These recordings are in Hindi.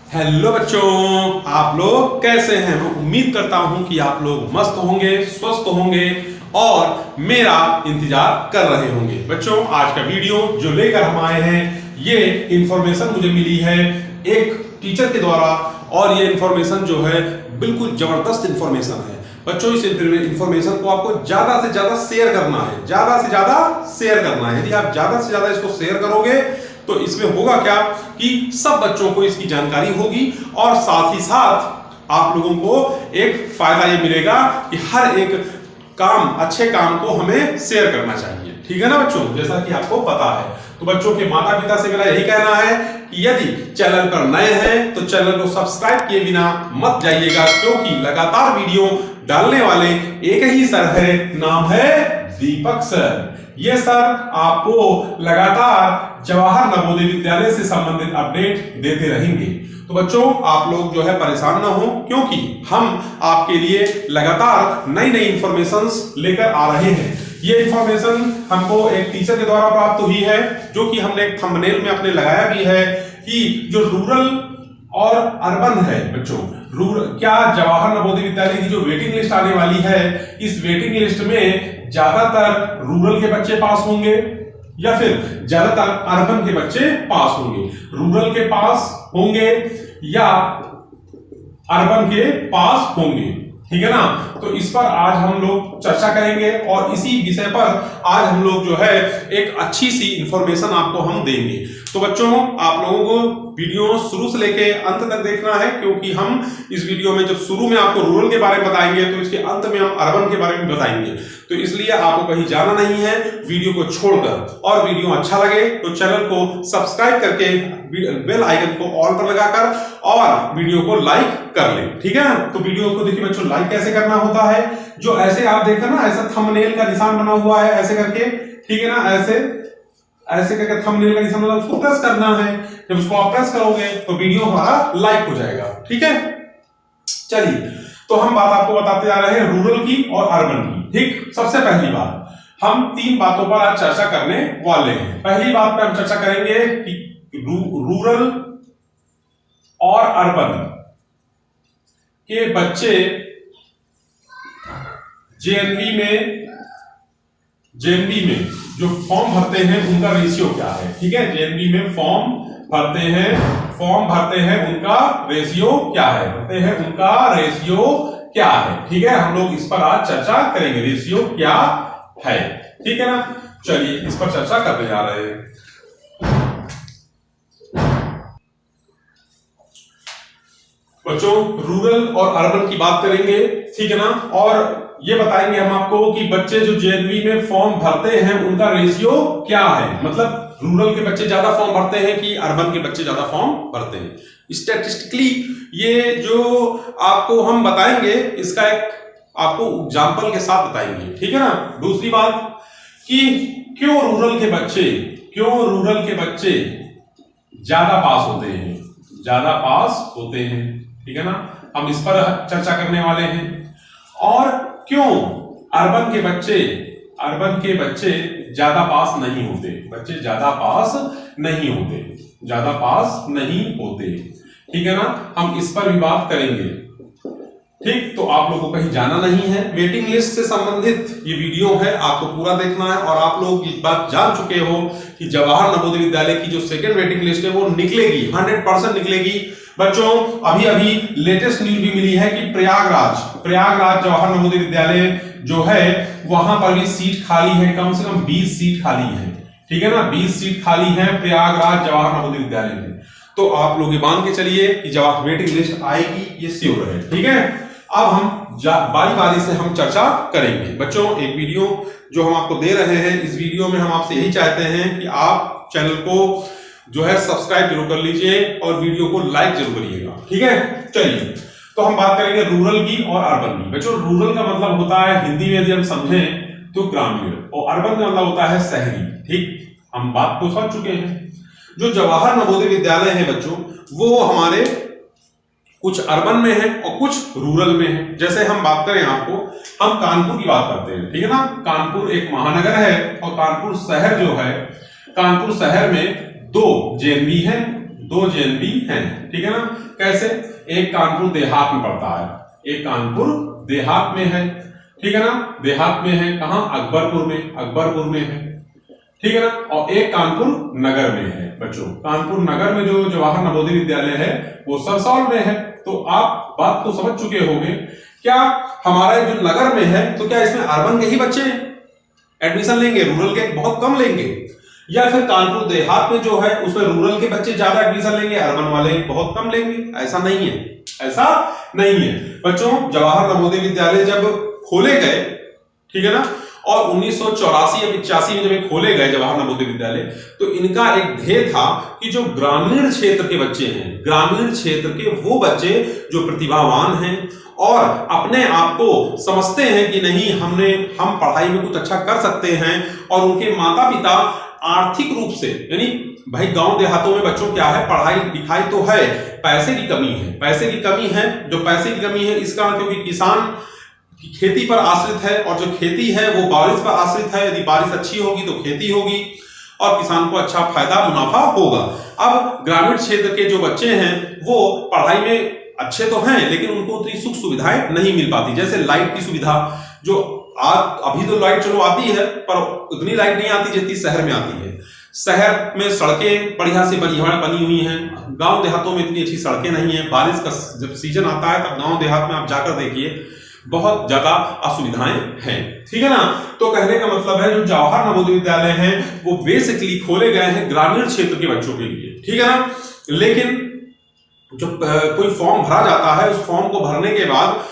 हेलो बच्चों, आप लोग कैसे हैं? मैं उम्मीद करता हूं कि आप लोग मस्त होंगे, स्वस्थ होंगे और मेरा इंतजार कर रहे होंगे। बच्चों, आज का वीडियो जो लेकर हम आए हैं, ये इंफॉर्मेशन मुझे मिली है एक टीचर के द्वारा और ये इंफॉर्मेशन जो है बिल्कुल जबरदस्त इंफॉर्मेशन है। बच्चों, इस इंफॉर्मेशन को आपको ज्यादा से ज्यादा शेयर करना है, ज्यादा से ज्यादा शेयर करना है। यदि आप ज्यादा से ज्यादा इसको शेयर करोगे तो इसमें होगा क्या कि सब बच्चों को इसकी जानकारी होगी और साथ ही साथ आप लोगों को एक फायदा ये मिलेगा कि हर एक काम, अच्छे काम को हमें शेयर करना चाहिए। ठीक है ना बच्चों, जैसा कि आपको पता है। तो बच्चों के माता पिता से मेरा यही कहना है कि यदि चैनल पर नए हैं तो चैनल को सब्सक्राइब किए बिना मत जाइएगा, क्योंकि लगातार वीडियो डालने वाले एक ही सर है, नाम है दीपक सर। ये सर आपको लगातार जवाहर नवोदय विद्यालय से संबंधित अपडेट देते रहेंगे। तो बच्चों, आप लोग जो है परेशान ना हो, क्योंकि हम आपके लिए लगातार नई नई इंफॉर्मेशंस लेकर आ रहे हैं। ये इंफॉर्मेशन हमको एक टीचर के द्वारा प्राप्त हुई है, जो कि हमने एक थंबनेल में अपने लगाया भी है कि जो रूरल और अर्बन है बच्चों, क्या जवाहर नवोदय विद्यालय की जो वेटिंग लिस्ट आने वाली है, इस वेटिंग लिस्ट में ज्यादातर रूरल के बच्चे पास होंगे या फिर ज्यादातर अर्बन के बच्चे पास होंगे? रूरल के पास होंगे या अर्बन के पास होंगे? ठीक है ना। तो इस पर आज हम लोग चर्चा करेंगे और इसी विषय पर आज हम लोग जो है एक अच्छी सी इंफॉर्मेशन आपको हम देंगे। तो बच्चों, आप लोगों को वीडियो शुरू से लेके अंत तक देखना है, क्योंकि हम इस वीडियो में जब शुरू में आपको रूरल के बारे में बताएंगे तो इसके अंत में हम अर्बन के बारे में बताएंगे। तो इसलिए आपको कहीं जाना नहीं है वीडियो को छोड़कर। और वीडियो अच्छा लगे तो चैनल को सब्सक्राइब करके बेल आइकन को ऑल पर लगाकर और वीडियो को लाइक कर लें। ठीक है ना। तो वीडियो को देखिए बच्चों, लाइक कैसे करना होता है, जो ऐसे आप देखा ना, ऐसा थंबनेल का निशान बना हुआ है ऐसे करके, ठीक है ना, ऐसे करके थंबनेल का निशान बना, उसको प्रेस करना है। जब उसको आप प्रेस करोगे तो वीडियो हमारा लाइक हो जाएगा। ठीक है, चलिए तो हम बात आपको बताते जा रहे हैं रूरल की और अर्बन की। ठीक, सबसे पहली बात, हम तीन बातों पर आज चर्चा करने वाले हैं। पहली बात पे हम चर्चा करेंगे कि रूरल और अर्बन के बच्चे जेएनवी में जो फॉर्म भरते हैं उनका रेशियो क्या है। ठीक है, जेएनवी में फॉर्म भरते हैं उनका रेशियो क्या है, ठीक है। हम लोग इस पर आज चर्चा करेंगे, रेशियो क्या है। ठीक है ना, चलिए इस पर चर्चा करने जा रहे हैं। बच्चों, रूरल और अर्बन की बात करेंगे, ठीक है ना, और ये बताएंगे हम आपको कि बच्चे जो जेएनवी में फॉर्म भरते हैं उनका रेशियो क्या है। मतलब रूरल के बच्चे ज्यादा फॉर्म भरते हैं कि अर्बन के बच्चे ज्यादा फॉर्म भरते हैं। स्टैटिस्टिकली ये जो आपको हम बताएंगे, इसका एक आपको एग्जांपल के साथ बताएंगे। ठीक है ना। दूसरी बात कि क्यों रूरल के बच्चे ज्यादा पास होते हैं, ठीक है ना, हम इस पर चर्चा करने वाले हैं। और क्यों अर्बन के बच्चे ज्यादा पास नहीं होते, ठीक है ना, हम इस पर भी बात करेंगे। ठीक, तो आप लोगों को कहीं जाना नहीं है। वेटिंग लिस्ट से संबंधित ये वीडियो है, आपको पूरा देखना है। और आप लोग ये बात जान चुके हो कि जवाहर नवोदय विद्यालय की जो सेकंड वेटिंग लिस्ट है वो निकलेगी, 100% निकलेगी। बच्चों, अभी लेटेस्ट न्यूज भी मिली है कि प्रयागराज जवाहर नवोदय विद्यालय जो है वहां पर भी सीट खाली है, कम से कम 20 सीट खाली है। ठीक है ना, 20 सीट खाली है प्रयागराज जवाहर नवोदय विद्यालय में। तो आप लोग ये मान के चलिए कि जब वेटिंग लिस्ट आएगी ये श्योर है। ठीक है, अब हम बारी से हम चर्चा करेंगे। बच्चों, एक वीडियो जो हम आपको दे रहे हैं, इस वीडियो में हम आपसे यही चाहते हैं कि आप चैनल को जो है सब्सक्राइब जरूर कर लीजिए और वीडियो को लाइक जरूर करिएगा। ठीक है, चलिए तो हम बात करेंगे रूरल की और अर्बन की। बच्चों, रूरल का मतलब होता है हिंदी में यदि हम समझें तो ग्रामीण, और अर्बन का मतलब होता है शहरी। ठीक, हम बात को समझ चुके हैं। जो जवाहर नवोदय विद्यालय है बच्चों, वो हमारे कुछ अर्बन में है और कुछ रूरल में है। जैसे हम बात करें, आपको हम कानपुर की बात करते हैं, ठीक है ना। कानपुर एक महानगर है और कानपुर शहर जो है, कानपुर शहर में 2 जेएनवी है, 2 जेएनबी हैं, ठीक है ना। कैसे? एक कानपुर देहात में पड़ता है, एक कानपुर देहात में है, ठीक है ना, देहात में है। कहां? अकबरपुर में, अकबरपुर में है, ठीक है ना। और एक कानपुर नगर में है बच्चों। कानपुर नगर में जो जवाहर नवोदय विद्यालय है वो सरसौल में है। तो आप बात तो समझ चुके होंगे। क्या हमारा जो नगर में है तो क्या इसमें अर्बन के ही बच्चे एडमिशन लेंगे, रूरल के बहुत कम लेंगे? या फिर कानपुर देहात में जो है उसमें रूरल के बच्चे ज्यादा एडमिशन लेंगे, अर्बन वाले बहुत कम लेंगे? ऐसा नहीं है, ऐसा नहीं है बच्चों। जवाहर नवोदय विद्यालय जब खोले गए, ठीक है ना, और 1984 या 85 में जब ये खोले गए जवाहर नवोदय विद्यालय, तो इनका एक ध्येय था कि जो ग्रामीण क्षेत्र के बच्चे हैं, ग्रामीण क्षेत्र के वो बच्चे जो प्रतिभावान हैं और अपने आप को समझते हैं कि नहीं हम पढ़ाई में कुछ अच्छा कर सकते हैं, और उनके माता पिता आर्थिक रूप से, यानी भाई गांव देहातों में बच्चों क्या है, पढ़ाई लिखाई तो है, पैसे की कमी है, पैसे की कमी है। जो पैसे की कमी है इसका क्योंकि किसान खेती पर आश्रित है, और जो खेती है वो बारिश पर आश्रित है। यदि बारिश अच्छी होगी तो खेती होगी और किसान को अच्छा फायदा मुनाफा होगा। अब ग्रामीण क्षेत्र के जो बच्चे हैं वो पढ़ाई में अच्छे तो हैं, लेकिन उनको उतनी सुख सुविधाएं नहीं मिल पाती। जैसे लाइट की सुविधा, जो अभी तो लाइट चलो आती है, पर उतनी लाइट नहीं आती जितनी शहर में आती है। शहर में सड़कें बढ़िया से बढ़िया बनी हुई हैं, गांव देहातों में इतनी अच्छी सड़कें नहीं है। बारिश का जब सीजन आता है तब गांव देहात में आप जाकर देखिए, बहुत ज्यादा असुविधाएं हैं, ठीक है ना। तो कहने का मतलब है जो जवाहर नवोदय विद्यालय हैं वो बेसिकली खोले गए हैं ग्रामीण क्षेत्र के बच्चों के लिए, ठीक है ना। लेकिन जो कोई फॉर्म भरा जाता है, उस फॉर्म को भरने के बाद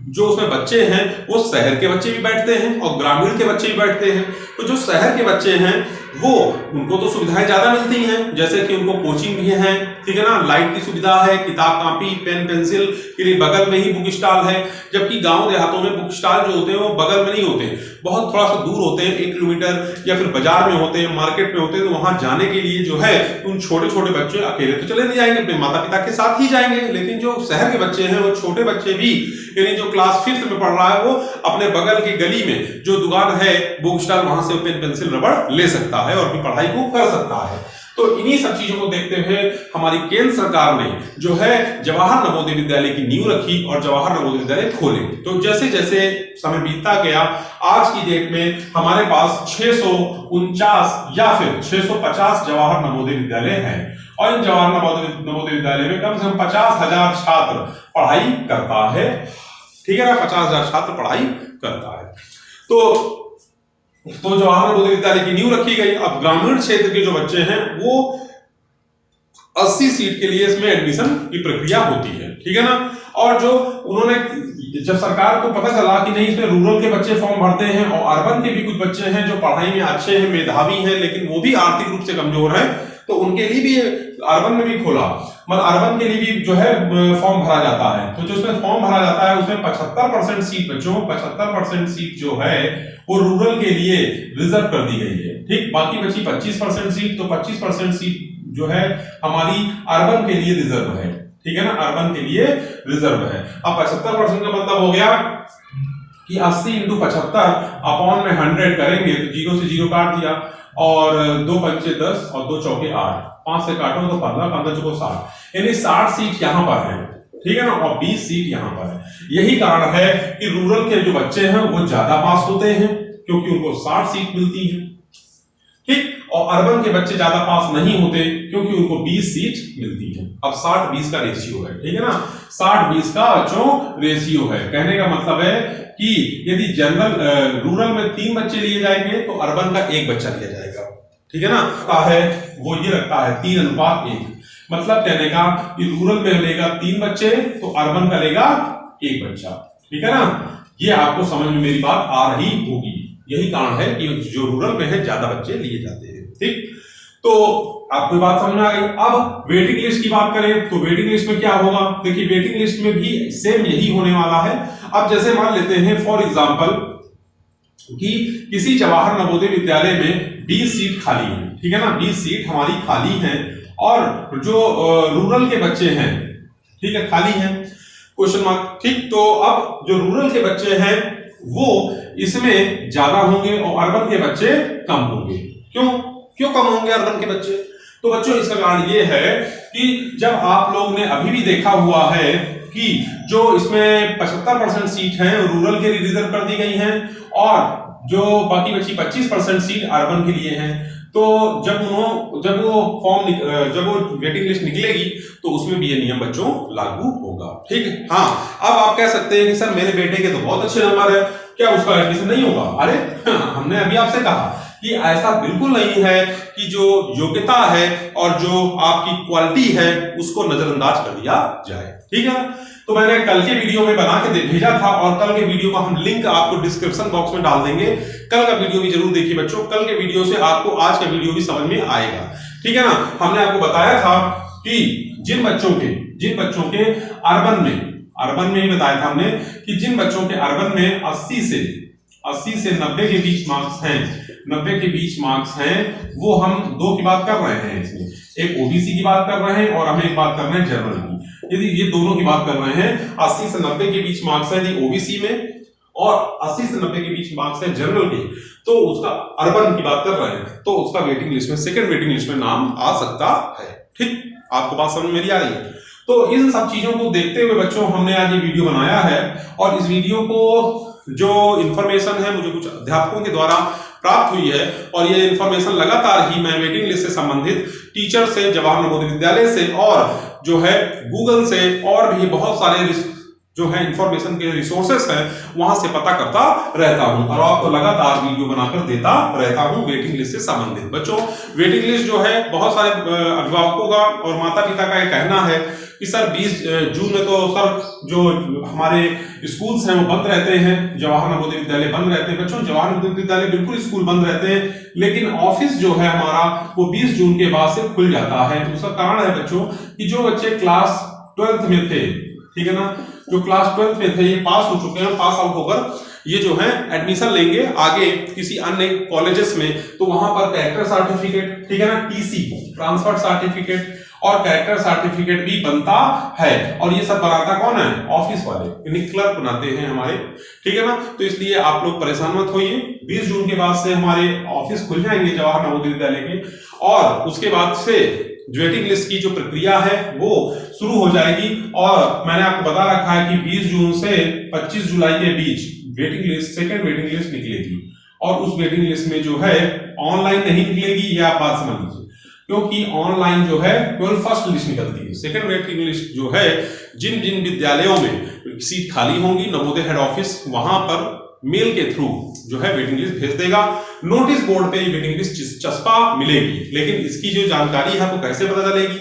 जो उसमें बच्चे हैं वो शहर के बच्चे भी बैठते हैं और ग्रामीण के बच्चे भी बैठते हैं। तो जो शहर के बच्चे हैं वो उनको तो सुविधाएं ज्यादा मिलती हैं, जैसे कि उनको कोचिंग भी है, ठीक है ना, लाइट की सुविधा है, किताब कापी पेन पेंसिल के लिए बगल में ही बुक स्टॉल है। जबकि गांव देहातों में बुक स्टॉल जो होते हैं वो बगल में नहीं होते, बहुत थोड़ा सा दूर होते हैं, 1 किलोमीटर, या फिर बाजार में होते हैं, मार्केट में होते हैं। तो वहां जाने के लिए जो है उन छोटे छोटे बच्चे अकेले तो चले नहीं जाएंगे, अपने माता पिता के साथ ही जाएंगे। लेकिन जो शहर के बच्चे हैं वो छोटे बच्चे भी, यानी जो क्लास 5th में पढ़ रहा है वो अपने बगल की गली में जो दुकान है बुक स्टॉल, वहां से पेन पेंसिल रबड़ ले सकता है और अपनी पढ़ाई को कर सकता है। तो इन्हीं सब चीजों को देखते हुए हमारी केंद्र सरकार ने जो है जवाहर नवोदय विद्यालय की नींव रखी और जवाहर नवोदय विद्यालय खोले। तो जैसे जैसे समय बीतता गया, आज की डेट में हमारे पास 649 या फिर 650 जवाहर नवोदय विद्यालय हैं, और इन जवाहर नवोदय विद्यालय में कम से कम 50,000 छात्र पढ़ाई करता है, ठीक है ना, 50,000 छात्र पढ़ाई करता है। तो जवाहर नवोदय विद्यालय की नींव रखी गई। अब ग्रामीण क्षेत्र के जो बच्चे हैं वो 80 सीट के लिए इसमें एडमिशन की प्रक्रिया होती है, ठीक है ना। और जो उन्होंने जब सरकार को पता चला कि नहीं इसमें रूरल के बच्चे फॉर्म भरते हैं और अर्बन के भी कुछ बच्चे हैं जो पढ़ाई में अच्छे हैं, मेधावी हैं, लेकिन वो भी आर्थिक रूप से कमजोर हैं, तो उनके लिए भी अर्बन में भी खोला, मतलब अर्बन के लिए भी जो है फॉर्म भरा जाता है। तो जो उसमें फॉर्म भरा जाता है उसमें 75% सीट बच्चों, 75% सीट जो है वो रूरल के लिए रिजर्व कर दी गई है, ठीक। बाकी बची 25% सीट, तो 25% सीट जो है हमारी अर्बन के लिए रिजर्व है, ठीक है ना, अर्बन के लिए रिजर्व है। अब 75% का मतलब हो गया कि 80 × 75 अपॉन में 100 करेंगे तो 0 से 0 काट दिया, और 2 पंचे 10 और 2 चौके 8, 5 से काटो तो 15, 15 चौको 60, यानी 60 सीट यहाँ पर है, ठीक है ना, और 20 सीट यहाँ पर है। यही कारण है कि रूरल के जो बच्चे हैं वो ज्यादा पास होते हैं क्योंकि उनको 60 सीट मिलती है, ठीक। और अर्बन के बच्चे ज्यादा पास नहीं होते क्योंकि उनको 20 सीट मिलती है। अब 60-20 का रेशियो है, ठीक है ना, 60-20 का बच्चों रेशियो है। कहने का मतलब है कि यदि जनरल रूरल में 3 बच्चे लिए जाएंगे तो अर्बन का 1 बच्चा लिया जाएगा, ठीक है ना। है वो ये रखता है 3:1, मतलब कहने का कि रूरल में लेगा 3 बच्चे तो अर्बन का लेगा 1 बच्चा, ठीक है ना। ये आपको समझ में मेरी बात आ रही होगी। यही कारण है कि जो रूरल में है ज्यादा बच्चे लिए जाते हैं, ठीक। तो आपको बात समझ में आ गई। अब वेटिंग लिस्ट की बात करें तो वेटिंग लिस्ट में क्या होगा, देखिए वेटिंग लिस्ट में भी सेम यही होने वाला है। अब जैसे मान लेते हैं फॉर एग्जांपल कि किसी जवाहर नवोदय विद्यालय में 20 सीट खाली है, ठीक है ना, 20 सीट हमारी खाली हैं, और जो रूरल के बच्चे हैं, ठीक है, खाली हैं, क्वेश्चन मार्क, ठीक। तो अब जो रूरल के बच्चे हैं वो इसमें ज्यादा होंगे और अर्बन के बच्चे कम होंगे। क्यों कम होंगे अर्बन के बच्चे? तो बच्चों इसका कारण ये है कि जब आप लोग ने अभी भी देखा हुआ है कि जो इसमें 75% सीट हैं रूरल के लिए रिजर्व कर दी गई हैं और जो बाकी बची 25% सीट अर्बन के लिए हैं। तो जब वो वेटिंग लिस्ट निकलेगी तो उसमें भी ये नियम बच्चों लागू होगा। ठीक है, हाँ। अब आप कह सकते हैं कि सर मेरे बेटे के तो बहुत अच्छे नंबर है, क्या उसका एडमिशन नहीं होगा? अरे हमने अभी आपसे कहा कि ऐसा बिल्कुल नहीं है कि जो योग्यता है और जो आपकी क्वालिटी है उसको नजरअंदाज कर दिया जाए। ठीक है, तो मैंने कल के वीडियो में बना के भेजा था और कल के वीडियो का हम लिंक आपको डिस्क्रिप्शन बॉक्स में डाल देंगे। कल का वीडियो भी जरूर देखिए बच्चों, कल के वीडियो से आपको आज का वीडियो भी समझ में आएगा। ठीक है ना, हमने आपको बताया था कि जिन बच्चों के अर्बन में ही बताया था हमने कि जिन बच्चों के अर्बन में 80 से 90 के बीच मार्क्स हैं, वो हम दो की बात कर रहे हैं इसमें, एक ओबीसी की बात कर रहे हैं और हम एक बात कर रहे हैं जनरल की। यदि ये दोनों की बात कर रहे हैं, 80 से 90 के बीच मार्क्स है यदि ओबीसी में और 80 से 90 के बीच मार्क्स है जनरल के, तो उसका अर्बन की बात कर रहे हैं तो उसका वेटिंग लिस्ट में, सेकंड वेटिंग लिस्ट में नाम आ सकता है। ठीक, आपको बात समझ मेरी आ रही है? तो इन सब चीजों को देखते हुए बच्चों हमने आज ये वीडियो बनाया है और इस वीडियो को जो इंफॉर्मेशन है मुझे कुछ अध्यापकों के द्वारा प्राप्त हुई है और ये इंफॉर्मेशन लगातार ही मैं वेटिंग लिस्ट से संबंधित टीचर से, जवाहर नवोदय विद्यालय से और जो है गूगल से और भी बहुत सारे जो है इंफॉर्मेशन के रिसोर्सेस हैं वहां से पता करता रहता हूं और आपको लगातार वीडियो बनाकर देता रहता हूं वेटिंग लिस्ट से संबंधित। बच्चों वेटिंग लिस्ट जो है बहुत सारे अभिभावकों का और माता पिता का ये कहना है कि सर 20 जून में तो सर जो हमारे स्कूल्स हैं वो बंद रहते हैं, जवाहर नवोदय विद्यालय बंद रहते हैं। बच्चों जवाहर नवोदय विद्यालय बिल्कुल स्कूल बंद रहते हैं, लेकिन ऑफिस जो है हमारा वो 20 जून के बाद से खुल जाता है। तो उसका कारण है बच्चों कि जो बच्चे क्लास 12th में थे, ठीक है ना, जो क्लास 12th में थे ये पास हो चुके हैं, पास आउट होकर ये जो है एडमिशन लेंगे आगे किसी अन्य कॉलेजेस में, तो वहां पर कैरेक्टर सर्टिफिकेट, ठीक है ना, टीसी ट्रांसफर सर्टिफिकेट और कैरेक्टर सर्टिफिकेट भी बनता है और ये सब बनाता कौन है? ऑफिस वाले, यानी क्लर्क बनाते हैं हमारे। ठीक है ना, तो इसलिए आप लोग परेशान मत होइए, 20 जून के बाद से हमारे ऑफिस खुल जाएंगे जवाहर नवोदय विद्यालय के और उसके बाद से वेटिंग लिस्ट की जो प्रक्रिया है वो शुरू हो जाएगी। और मैंने आपको बता रखा है कि 20 जून से 25 जुलाई के बीच waiting list, second waiting list निकलेगी और उस वेटिंग लिस्ट में जो है ऑनलाइन नहीं निकलेगी, ये आप बात समझ लीजिए, क्योंकि ऑनलाइन जो है केवल फर्स्ट लिस्ट निकलती है। सेकंड वेटिंग लिस्ट जो है जिन जिन विद्यालयों में सीट खाली होंगी नवोदय हेड ऑफिस वहां पर मेल के थ्रू जो है वेटिंग लिस्ट भेज देगा, नोटिस बोर्ड पे वेटिंग लिस्ट चस्पा मिलेगी। लेकिन इसकी जो जानकारी है वो कैसे पता चलेगी?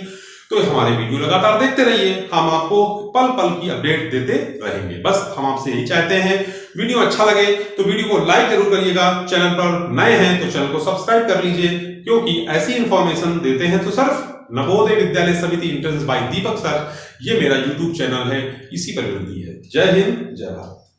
तो हमारे वीडियो लगातार देखते रहिए, हम आपको पल पल की अपडेट देते रहेंगे। बस हम आपसे यही चाहते हैं। वीडियो अच्छा लगे तो वीडियो को लाइक जरूर करिएगा, चैनल पर नए हैं तो चैनल को सब्सक्राइब कर लीजिए, क्योंकि ऐसी इंफॉर्मेशन देते हैं तो सिर्फ नवोदय विद्यालय समिति इंट्रेंस बाय दीपक सर, ये मेरा यूट्यूब चैनल है, इसी पर मिलती है। जय हिंद, जय भारत।